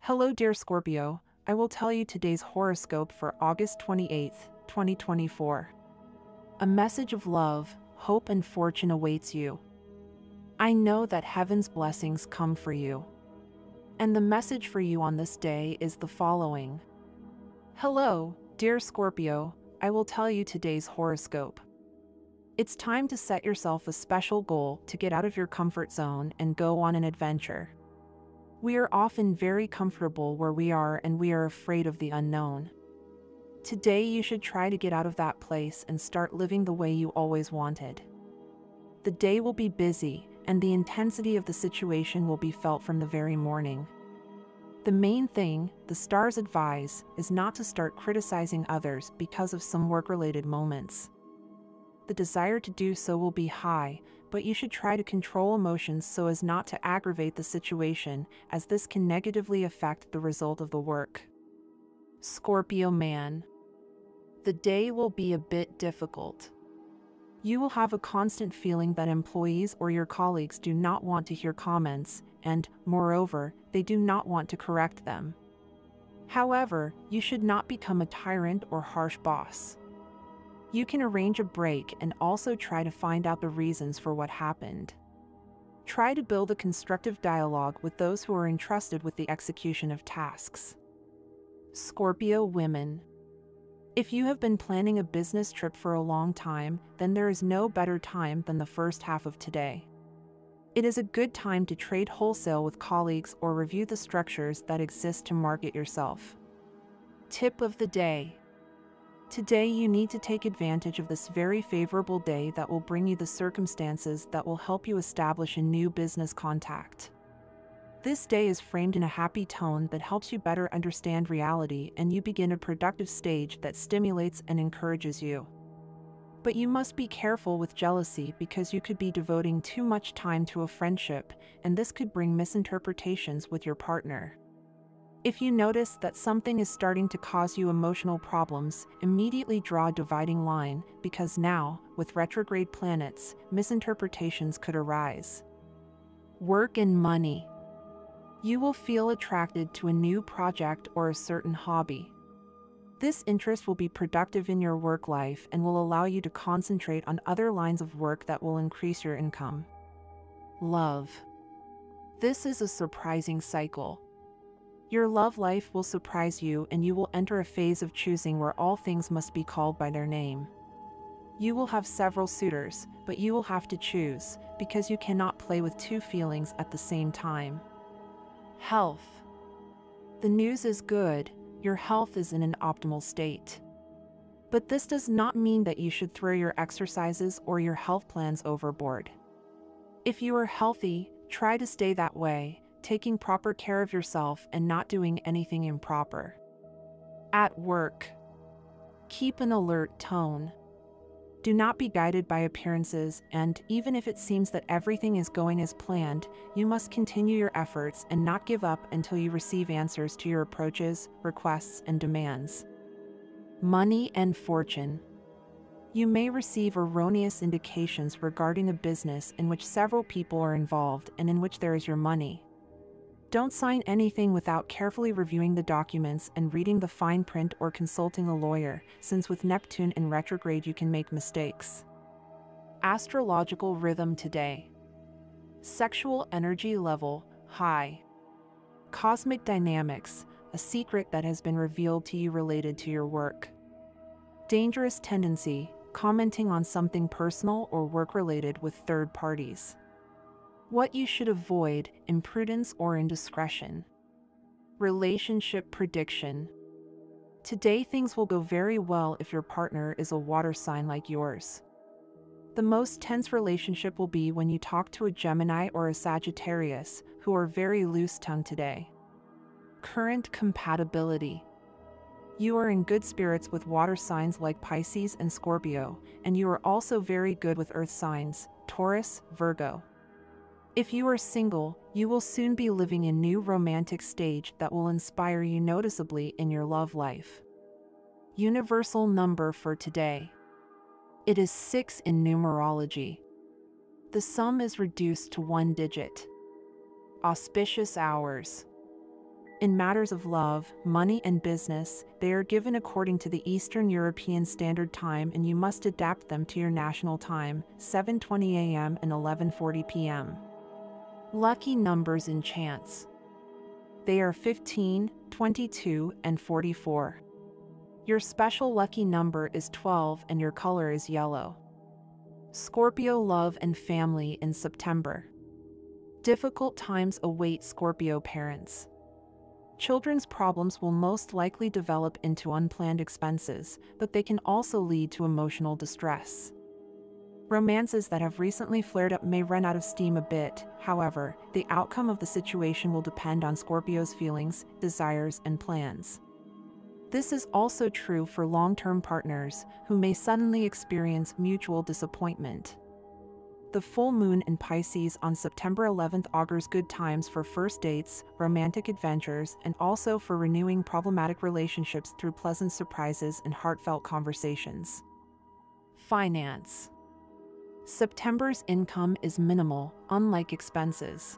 Hello, dear Scorpio. I will tell you today's horoscope for August 28th, 2024. A message of love, hope, and fortune awaits you. I know that heaven's blessings come for you. And the message for you on this day is the following. Hello, dear Scorpio. I will tell you today's horoscope. It's time to set yourself a special goal to get out of your comfort zone and go on an adventure. We are often very comfortable where we are and we are afraid of the unknown. Today you should try to get out of that place and start living the way you always wanted. The day will be busy, and the intensity of the situation will be felt from the very morning. The main thing, the stars advise, is not to start criticizing others because of some work-related moments. The desire to do so will be high, but you should try to control emotions so as not to aggravate the situation, as this can negatively affect the result of the work. Scorpio man. The day will be a bit difficult. You will have a constant feeling that employees or your colleagues do not want to hear comments, and, moreover, they do not want to correct them. However, you should not become a tyrant or harsh boss. You can arrange a break and also try to find out the reasons for what happened. Try to build a constructive dialogue with those who are entrusted with the execution of tasks. Scorpio women. If you have been planning a business trip for a long time, then there is no better time than the first half of today. It is a good time to trade wholesale with colleagues or review the structures that exist to market yourself. Tip of the day. Today you need to take advantage of this very favorable day that will bring you the circumstances that will help you establish a new business contact. This day is framed in a happy tone that helps you better understand reality, and you begin a productive stage that stimulates and encourages you. But you must be careful with jealousy because you could be devoting too much time to a friendship, and this could bring misinterpretations with your partner. If you notice that something is starting to cause you emotional problems, immediately draw a dividing line, because now, with retrograde planets, misinterpretations could arise. Work and money. You will feel attracted to a new project or a certain hobby. This interest will be productive in your work life and will allow you to concentrate on other lines of work that will increase your income. Love. This is a surprising cycle. Your love life will surprise you, and you will enter a phase of choosing where all things must be called by their name. You will have several suitors, but you will have to choose, because you cannot play with two feelings at the same time. Health. The news is good, your health is in an optimal state. But this does not mean that you should throw your exercises or your health plans overboard. If you are healthy, try to stay that way, taking proper care of yourself and not doing anything improper. At work. Keep an alert tone. Do not be guided by appearances, and even if it seems that everything is going as planned, you must continue your efforts and not give up until you receive answers to your approaches, requests, and demands. Money and fortune. You may receive erroneous indications regarding a business in which several people are involved and in which there is your money. Don't sign anything without carefully reviewing the documents and reading the fine print or consulting a lawyer, since with Neptune in retrograde you can make mistakes. Astrological rhythm today. Sexual energy level, high. Cosmic dynamics, a secret that has been revealed to you related to your work. Dangerous tendency, commenting on something personal or work-related with third parties. What you should avoid, imprudence or indiscretion. Relationship prediction. Today things will go very well if your partner is a water sign like yours. The most tense relationship will be when you talk to a Gemini or a Sagittarius, who are very loose-tongued today. Current compatibility. You are in good spirits with water signs like Pisces and Scorpio, and you are also very good with earth signs, Taurus, Virgo. If you are single, you will soon be living a new romantic stage that will inspire you noticeably in your love life. Universal number for today. It is 6 in numerology. The sum is reduced to 1 digit. Auspicious hours. In matters of love, money, and business, they are given according to the Eastern European Standard Time, and you must adapt them to your national time, 7:20 a.m. and 11:40 p.m. Lucky numbers in chance. They are 15, 22, and 44. Your special lucky number is 12 and your color is yellow. Scorpio love and family in September. Difficult times await Scorpio parents. Children's problems will most likely develop into unplanned expenses, but they can also lead to emotional distress. Romances that have recently flared up may run out of steam a bit. However, the outcome of the situation will depend on Scorpio's feelings, desires, and plans. This is also true for long-term partners, who may suddenly experience mutual disappointment. The full moon in Pisces on September 11th augurs good times for first dates, romantic adventures, and also for renewing problematic relationships through pleasant surprises and heartfelt conversations. Finance. September's income is minimal, unlike expenses.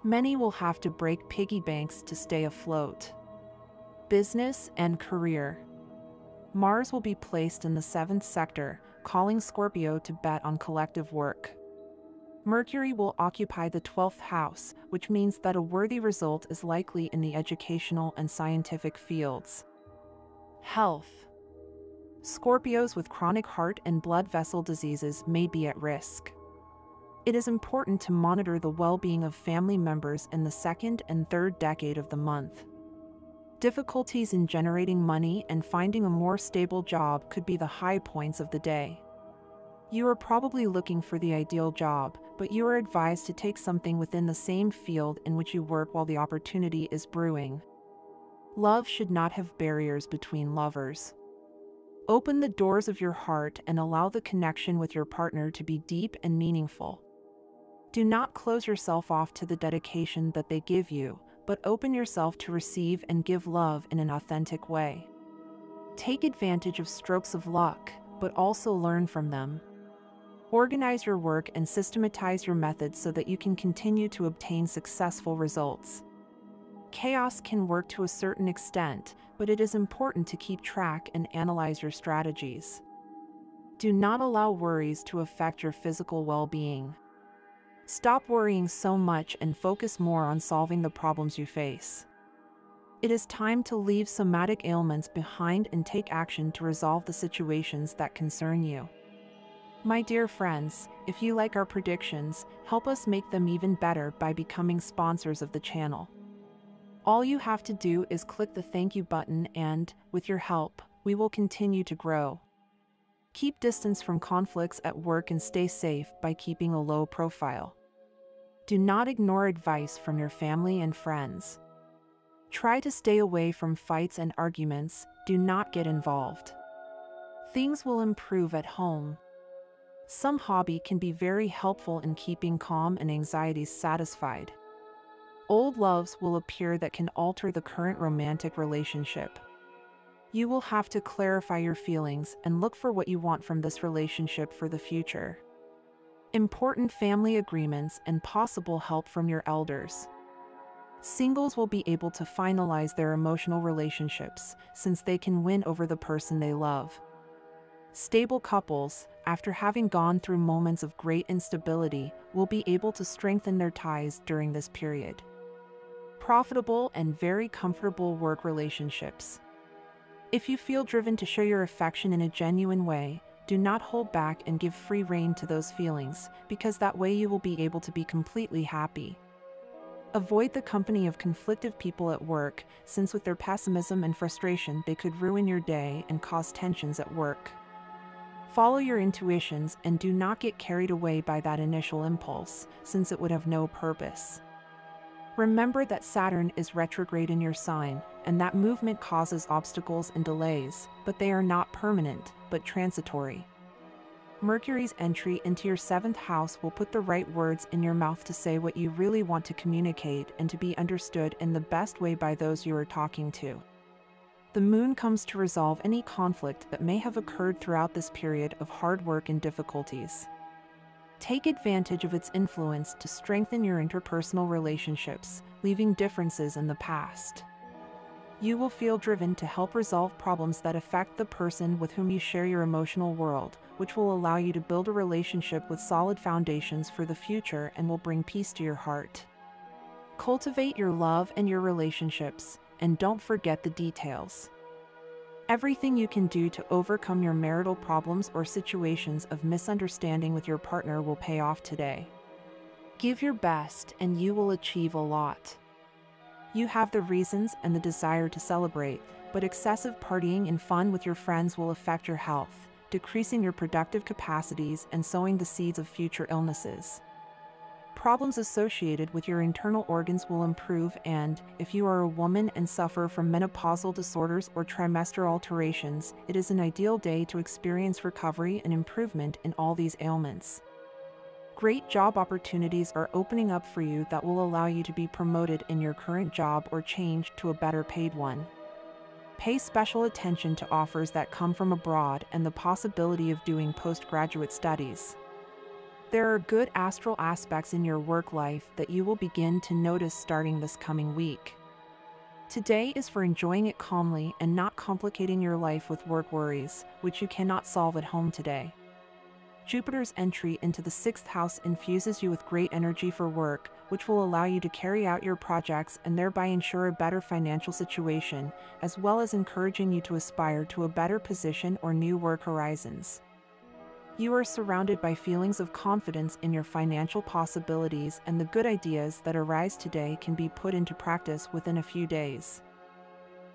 Many will have to break piggy banks to stay afloat. Business and career. Mars will be placed in the 7th sector, calling Scorpio to bet on collective work. Mercury will occupy the 12th house, which means that a worthy result is likely in the educational and scientific fields. Health. Scorpios with chronic heart and blood vessel diseases may be at risk. It is important to monitor the well-being of family members in the 2nd and 3rd decade of the month. Difficulties in generating money and finding a more stable job could be the high points of the day. You are probably looking for the ideal job, but you are advised to take something within the same field in which you work while the opportunity is brewing. Love should not have barriers between lovers. Open the doors of your heart and allow the connection with your partner to be deep and meaningful. Do not close yourself off to the dedication that they give you, but open yourself to receive and give love in an authentic way. Take advantage of strokes of luck, but also learn from them. Organize your work and systematize your methods so that you can continue to obtain successful results. Chaos can work to a certain extent, but it is important to keep track and analyze your strategies. Do not allow worries to affect your physical well-being. Stop worrying so much and focus more on solving the problems you face. It is time to leave somatic ailments behind and take action to resolve the situations that concern you. My dear friends, if you like our predictions, help us make them even better by becoming sponsors of the channel. All you have to do is click the thank you button and, with your help, we will continue to grow. Keep distance from conflicts at work and stay safe by keeping a low profile. Do not ignore advice from your family and friends. Try to stay away from fights and arguments. Do not get involved. Things will improve at home. Some hobby can be very helpful in keeping calm and anxieties satisfied. Old loves will appear that can alter the current romantic relationship. You will have to clarify your feelings and look for what you want from this relationship for the future. Important family agreements and possible help from your elders. Singles will be able to finalize their emotional relationships since they can win over the person they love. Stable couples, after having gone through moments of great instability, will be able to strengthen their ties during this period. Profitable and very comfortable work relationships. If you feel driven to show your affection in a genuine way, do not hold back and give free rein to those feelings, because that way you will be able to be completely happy. Avoid the company of conflictive people at work, since with their pessimism and frustration they could ruin your day and cause tensions at work. Follow your intuitions and do not get carried away by that initial impulse, since it would have no purpose. Remember that Saturn is retrograde in your sign, and that movement causes obstacles and delays, but they are not permanent, but transitory. Mercury's entry into your 7th house will put the right words in your mouth to say what you really want to communicate and to be understood in the best way by those you are talking to. The moon comes to resolve any conflict that may have occurred throughout this period of hard work and difficulties. Take advantage of its influence to strengthen your interpersonal relationships, leaving differences in the past. You will feel driven to help resolve problems that affect the person with whom you share your emotional world, which will allow you to build a relationship with solid foundations for the future and will bring peace to your heart. Cultivate your love and your relationships, and don't forget the details. Everything you can do to overcome your marital problems or situations of misunderstanding with your partner will pay off today. Give your best and you will achieve a lot. You have the reasons and the desire to celebrate, but excessive partying and fun with your friends will affect your health, decreasing your productive capacities and sowing the seeds of future illnesses. Problems associated with your internal organs will improve, and, if you are a woman and suffer from menopausal disorders or trimester alterations, it is an ideal day to experience recovery and improvement in all these ailments. Great job opportunities are opening up for you that will allow you to be promoted in your current job or change to a better paid one. Pay special attention to offers that come from abroad and the possibility of doing postgraduate studies. There are good astral aspects in your work life that you will begin to notice starting this coming week. Today is for enjoying it calmly and not complicating your life with work worries, which you cannot solve at home today. Jupiter's entry into the 6th house infuses you with great energy for work, which will allow you to carry out your projects and thereby ensure a better financial situation, as well as encouraging you to aspire to a better position or new work horizons. You are surrounded by feelings of confidence in your financial possibilities, and the good ideas that arise today can be put into practice within a few days.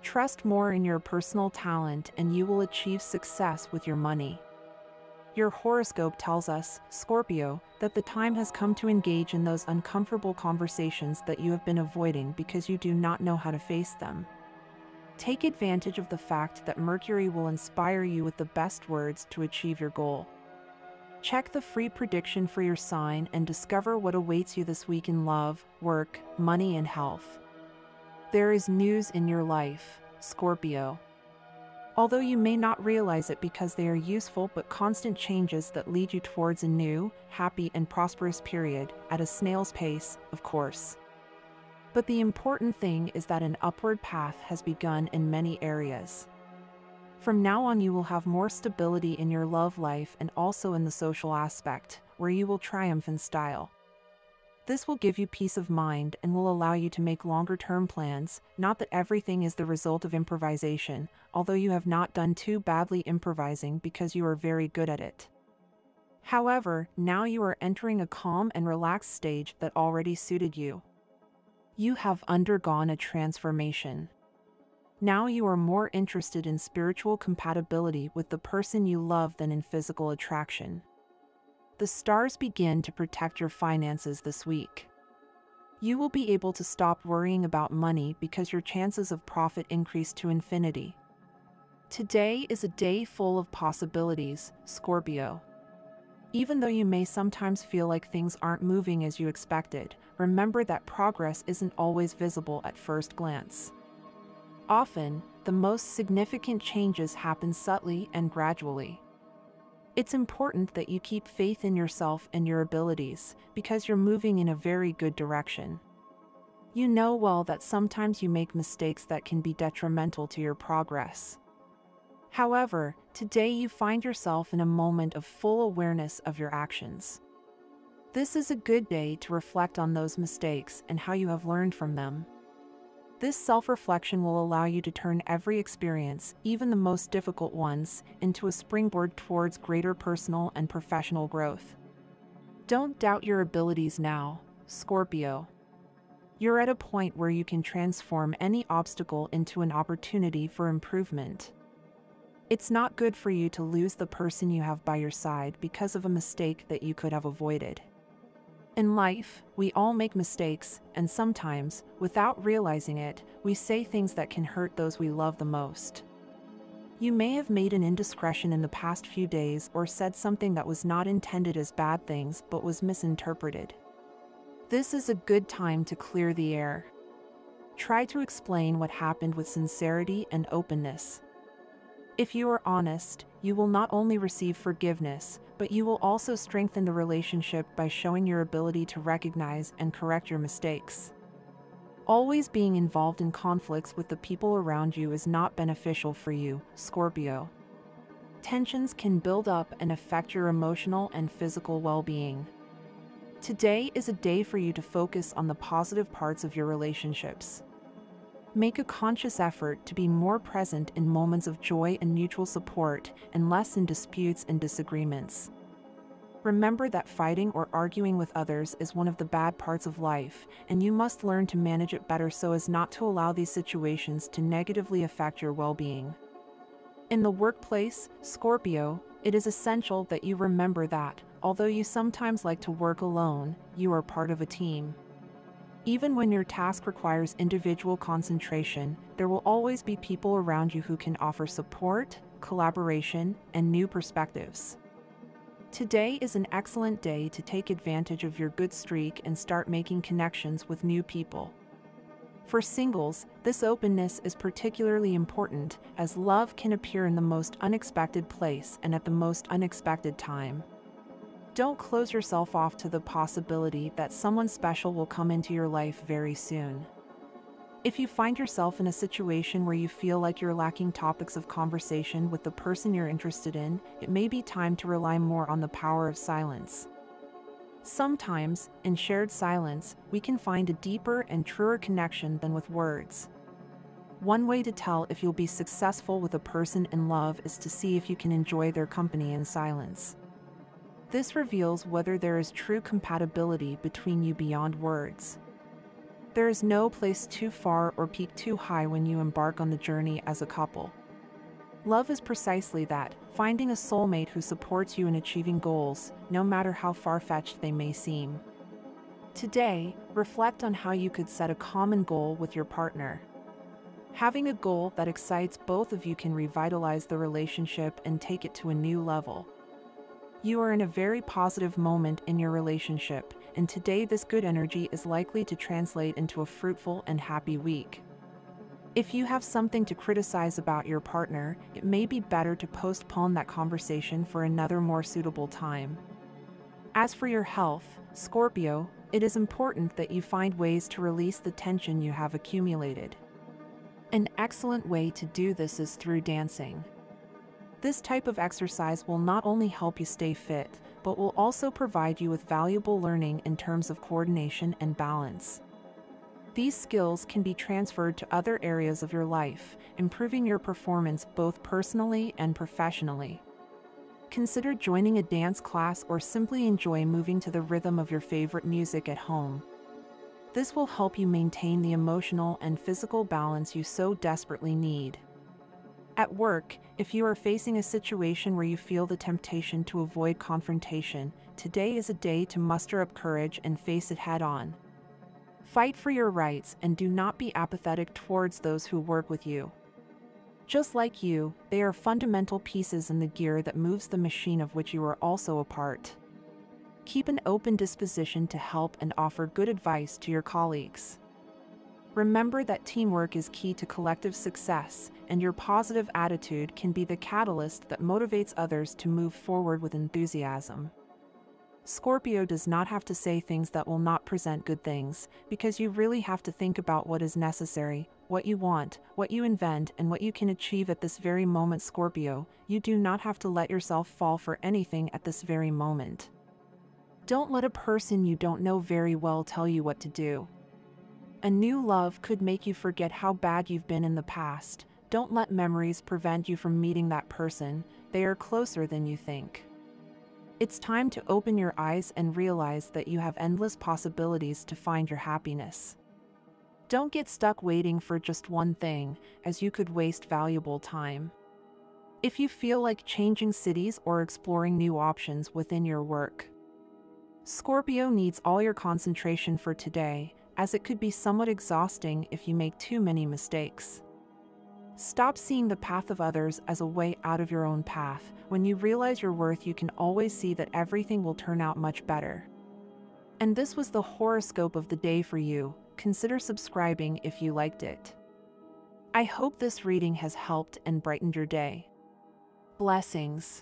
Trust more in your personal talent and you will achieve success with your money. Your horoscope tells us, Scorpio, that the time has come to engage in those uncomfortable conversations that you have been avoiding because you do not know how to face them. Take advantage of the fact that Mercury will inspire you with the best words to achieve your goal. Check the free prediction for your sign and discover what awaits you this week in love, work, money, and health. There is news in your life, Scorpio. Although you may not realize it because they are useful but constant changes that lead you towards a new, happy, and prosperous period, at a snail's pace, of course. But the important thing is that an upward path has begun in many areas. From now on you will have more stability in your love life and also in the social aspect, where you will triumph in style. This will give you peace of mind and will allow you to make longer-term plans, not that everything is the result of improvisation, although you have not done too badly improvising because you are very good at it. However, now you are entering a calm and relaxed stage that already suited you. You have undergone a transformation. Now you are more interested in spiritual compatibility with the person you love than in physical attraction. The stars begin to protect your finances this week. You will be able to stop worrying about money because your chances of profit increase to infinity. Today is a day full of possibilities, Scorpio. Even though you may sometimes feel like things aren't moving as you expected, remember that progress isn't always visible at first glance. Often, the most significant changes happen subtly and gradually. It's important that you keep faith in yourself and your abilities, because you're moving in a very good direction. You know well that sometimes you make mistakes that can be detrimental to your progress. However, today you find yourself in a moment of full awareness of your actions. This is a good day to reflect on those mistakes and how you have learned from them. This self-reflection will allow you to turn every experience, even the most difficult ones, into a springboard towards greater personal and professional growth. Don't doubt your abilities now, Scorpio. You're at a point where you can transform any obstacle into an opportunity for improvement. It's not good for you to lose the person you have by your side because of a mistake that you could have avoided. In life, we all make mistakes, and sometimes, without realizing it, we say things that can hurt those we love the most. You may have made an indiscretion in the past few days or said something that was not intended as bad things but was misinterpreted. This is a good time to clear the air. Try to explain what happened with sincerity and openness. If you are honest, you will not only receive forgiveness, but you will also strengthen the relationship by showing your ability to recognize and correct your mistakes. Always being involved in conflicts with the people around you is not beneficial for you, Scorpio. Tensions can build up and affect your emotional and physical well-being. Today is a day for you to focus on the positive parts of your relationships. Make a conscious effort to be more present in moments of joy and mutual support and less in disputes and disagreements. Remember that fighting or arguing with others is one of the bad parts of life, and you must learn to manage it better so as not to allow these situations to negatively affect your well-being. In the workplace, Scorpio, it is essential that you remember that, although you sometimes like to work alone, you are part of a team. Even when your task requires individual concentration, there will always be people around you who can offer support, collaboration, and new perspectives. Today is an excellent day to take advantage of your good streak and start making connections with new people. For singles, this openness is particularly important, as love can appear in the most unexpected place and at the most unexpected time. Don't close yourself off to the possibility that someone special will come into your life very soon. If you find yourself in a situation where you feel like you're lacking topics of conversation with the person you're interested in, it may be time to rely more on the power of silence. Sometimes, in shared silence, we can find a deeper and truer connection than with words. One way to tell if you'll be successful with a person in love is to see if you can enjoy their company in silence. This reveals whether there is true compatibility between you beyond words. There is no place too far or peak too high when you embark on the journey as a couple. Love is precisely that, finding a soulmate who supports you in achieving goals, no matter how far-fetched they may seem. Today, reflect on how you could set a common goal with your partner. Having a goal that excites both of you can revitalize the relationship and take it to a new level. You are in a very positive moment in your relationship, and today this good energy is likely to translate into a fruitful and happy week. If you have something to criticize about your partner, it may be better to postpone that conversation for another more suitable time. As for your health, Scorpio, it is important that you find ways to release the tension you have accumulated. An excellent way to do this is through dancing. This type of exercise will not only help you stay fit, but will also provide you with valuable learning in terms of coordination and balance. These skills can be transferred to other areas of your life, improving your performance both personally and professionally. Consider joining a dance class or simply enjoy moving to the rhythm of your favorite music at home. This will help you maintain the emotional and physical balance you so desperately need. At work, if you are facing a situation where you feel the temptation to avoid confrontation, today is a day to muster up courage and face it head-on. Fight for your rights and do not be apathetic towards those who work with you. Just like you, they are fundamental pieces in the gear that moves the machine of which you are also a part. Keep an open disposition to help and offer good advice to your colleagues. Remember that teamwork is key to collective success, and your positive attitude can be the catalyst that motivates others to move forward with enthusiasm. Scorpio does not have to say things that will not present good things, because you really have to think about what is necessary, what you want, what you invent, and what you can achieve at this very moment. Scorpio, you do not have to let yourself fall for anything at this very moment. Don't let a person you don't know very well tell you what to do. A new love could make you forget how bad you've been in the past. Don't let memories prevent you from meeting that person. They are closer than you think. It's time to open your eyes and realize that you have endless possibilities to find your happiness. Don't get stuck waiting for just one thing, as you could waste valuable time. If you feel like changing cities or exploring new options within your work, Scorpio needs all your concentration for today, as it could be somewhat exhausting if you make too many mistakes. Stop seeing the path of others as a way out of your own path. When you realize your worth, you can always see that everything will turn out much better. And this was the horoscope of the day for you. Consider subscribing if you liked it. I hope this reading has helped and brightened your day. Blessings.